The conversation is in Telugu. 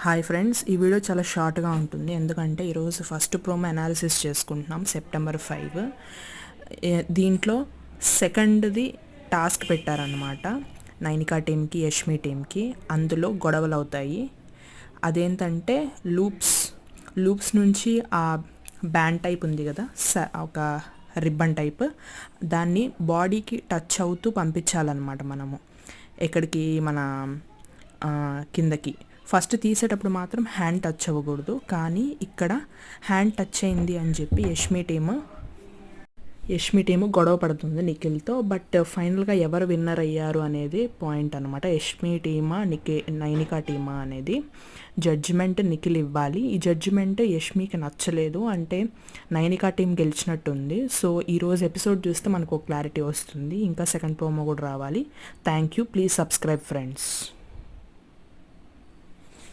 హాయ్ ఫ్రెండ్స్, ఈ వీడియో చాలా షార్ట్గా ఉంటుంది ఎందుకంటే ఈరోజు ఫస్ట్ ప్రోమో అనాలిసిస్ చేసుకుంటున్నాం సెప్టెంబర్ 5. దీంట్లో సెకండ్ది టాస్క్ పెట్టారనమాట నైనికా టీమ్కి, యష్మి టీమ్కి. అందులో గొడవలు అవుతాయి. అదేంటంటే లూప్స్ నుంచి ఆ బ్యాండ్ టైప్ ఉంది కదా, ఒక రిబ్బన్ టైప్, దాన్ని బాడీకి టచ్ అవుతూ పంపించాలన్నమాట మనము ఎక్కడికి, మన కిందకి. ఫస్ట్ తీసేటప్పుడు మాత్రం హ్యాండ్ టచ్ అవ్వకూడదు, కానీ ఇక్కడ హ్యాండ్ టచ్ అయింది అని చెప్పి యష్మి టీము గొడవ పడుతుంది నిఖిల్తో. బట్ ఫైనల్గా ఎవరు విన్నర్ అయ్యారు అనేది పాయింట్ అనమాట. యష్మి టీమా నైనికా టీమా అనేది జడ్జిమెంట్ నిఖిల్ ఇవ్వాలి. ఈ జడ్జిమెంట్ యష్మికి నచ్చలేదు, అంటే నైనికా టీం గెలిచినట్టుంది. సో ఈరోజు ఎపిసోడ్ చూస్తే మనకు ఒక క్లారిటీ వస్తుంది. ఇంకా సెకండ్ ప్రోమో కూడా రావాలి. Thank you. Please subscribe friends.